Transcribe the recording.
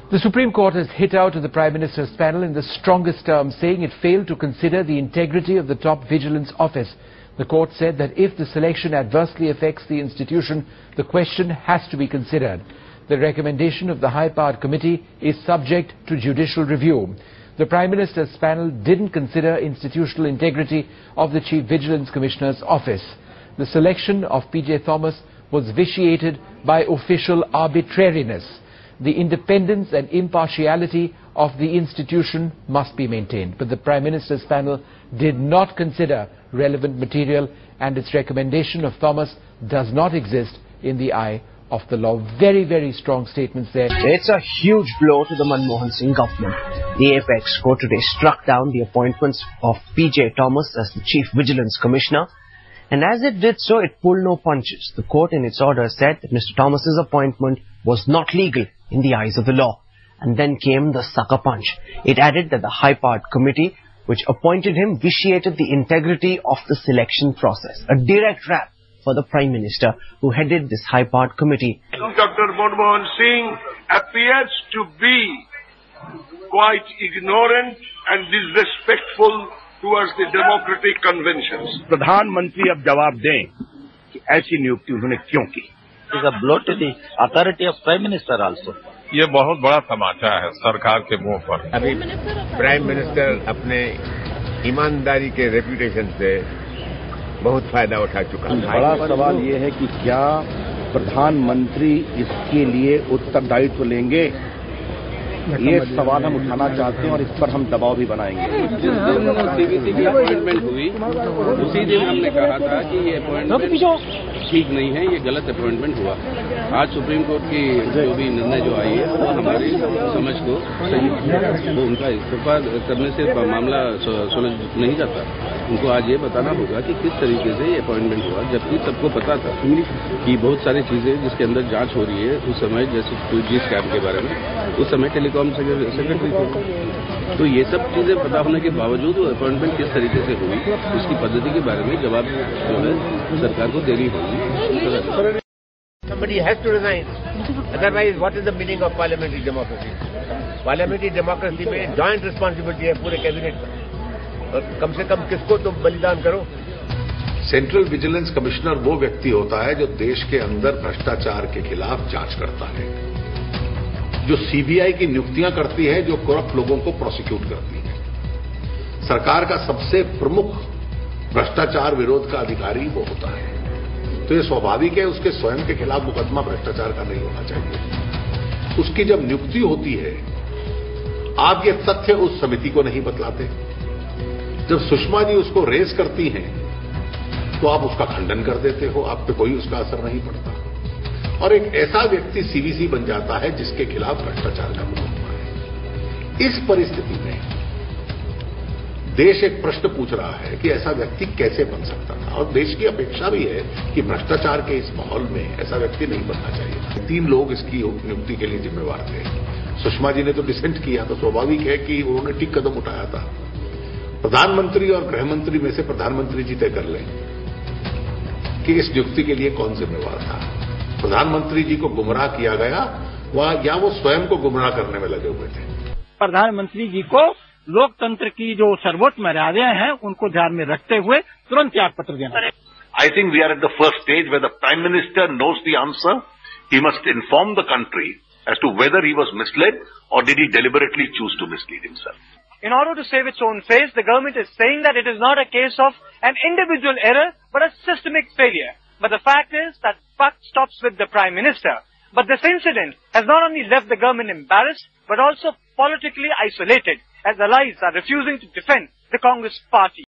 The Supreme Court has hit out at the Prime Minister's panel in the strongest terms, saying it failed to consider the integrity of the top vigilance office. The court said that if the selection adversely affects the institution, the question has to be considered. The recommendation of the high-powered committee is subject to judicial review. The Prime Minister's panel didn't consider institutional integrity of the Chief Vigilance Commissioner's office. The selection of P.J. Thomas was vitiated by official arbitrariness. The independence and impartiality of the institution must be maintained. But the Prime Minister's panel did not consider relevant material, and its recommendation of Thomas does not exist in the eye of the law. Very, very strong statements there. It's a huge blow to the Manmohan Singh government. The Apex Court today struck down the appointments of P.J. Thomas as the Chief Vigilance Commissioner. And as it did so, it pulled no punches. The court in its order said that Mr. Thomas's appointment was not legal in the eyes of the law. And then came the sucker punch. It added that the high-powered committee which appointed him vitiated the integrity of the selection process. A direct rap for the Prime Minister who headed this high-powered committee. Dr. Manmohan Singh appears to be quite ignorant and disrespectful towards the democratic conventions. प्रधानमंत्री अब जवाब दें कि ऐसी नियुक्ति उन्होंने क्यों की? It is a blow to the authority of Prime Minister also. ये बहुत बड़ा तमाचा है सरकार के मुंह पर। अभी प्राइम मिनिस्टर अपने ईमानदारी के रेपुटेशन से बहुत फायदा उठा चुका है। बड़ा सवाल ये है कि क्या प्रधानमंत्री इसके लिए उत्तरदायित्व लेंगे? ये सवाल हम उठाना चाहते हैं और इस पर हम दबाव भी बनाएंगे। जिस दिन सीबीसी की अपॉइंटमेंट हुई उसी दिन हमने कहा था कि ये अपॉइंटमेंट ठीक नहीं है, ये गलत अपॉइंटमेंट हुआ। आज सुप्रीम कोर्ट की जो भी निर्णय जो आई है वो हमारी समझ को सही है। वो उनका इस्तीफा करने से मामला सुलझ नहीं जाता। उनको आज ये बताना होगा कि किस तरीके से ये अपॉइंटमेंट हुआ, जबकि सबको पता था कि बहुत सारी चीजें जिसके अंदर जांच हो रही है उस समय, जैसे 2G स्कैम के बारे में, उस समय टेलीकॉम सेक्रेटरी थे। तो ये सब चीजें पता होने के बावजूद अपॉइंटमेंट किस तरीके से हुई, उसकी पद्धति के बारे में जवाब जो है सरकार को देनी होगी। Somebody has to resign. Otherwise, what is the meaning of parliamentary democracy? Parliamentary democracy में joint responsibility है पूरे कैबिनेट का। और कम से कम किसको तो बलिदान करो। सेंट्रल विजिलेंस कमिश्नर वो व्यक्ति होता है जो देश के अंदर भ्रष्टाचार के खिलाफ जांच करता है, जो सीबीआई की नियुक्तियां करती है, जो करप्ट लोगों को प्रोसिक्यूट करती है। सरकार का सबसे प्रमुख भ्रष्टाचार विरोध का अधिकारी वो होता है। तो ये स्वाभाविक है उसके स्वयं के खिलाफ मुकदमा भ्रष्टाचार का नहीं होना चाहिए। उसकी जब नियुक्ति होती है, आप ये तथ्य उस समिति को नहीं बतलाते। जब सुषमा जी उसको रेज करती हैं तो आप उसका खंडन कर देते हो, आप पे कोई उसका असर नहीं पड़ता और एक ऐसा व्यक्ति सीवीसी बन जाता है जिसके खिलाफ भ्रष्टाचार का मुकदमा है। इस परिस्थिति में देश एक प्रश्न पूछ रहा है कि ऐसा व्यक्ति कैसे बन सकता था, और देश की अपेक्षा भी है कि भ्रष्टाचार के इस माहौल में ऐसा व्यक्ति नहीं बनना चाहिए। 3 लोग इसकी नियुक्ति के लिए जिम्मेवार थे। सुषमा जी ने तो डिसेंट किया, तो स्वाभाविक है कि उन्होंने ठीक कदम उठाया था। प्रधानमंत्री और गृह मंत्री में से प्रधानमंत्री जी तय कर लें कि इस नियुक्ति के लिए कौन जिम्मेवार था। प्रधानमंत्री जी को गुमराह किया गया या वो स्वयं को गुमराह करने में लगे हुए थे। प्रधानमंत्री जी को लोकतंत्र की जो सर्वोच्च मर्यादाएं हैं उनको ध्यान में रखते हुए तुरंत त्याग पत्र देना। I think we are at the first stage where the Prime Minister knows the answer. He must inform the country as to whether he was misled or did he deliberately choose to mislead himself. In order to save its own face, the government is saying that it is not a case of an individual error, but a systemic failure. But the fact is that buck stops with the Prime Minister. But this incident has not only left the government embarrassed, but also politically isolated, as allies are refusing to defend the Congress party.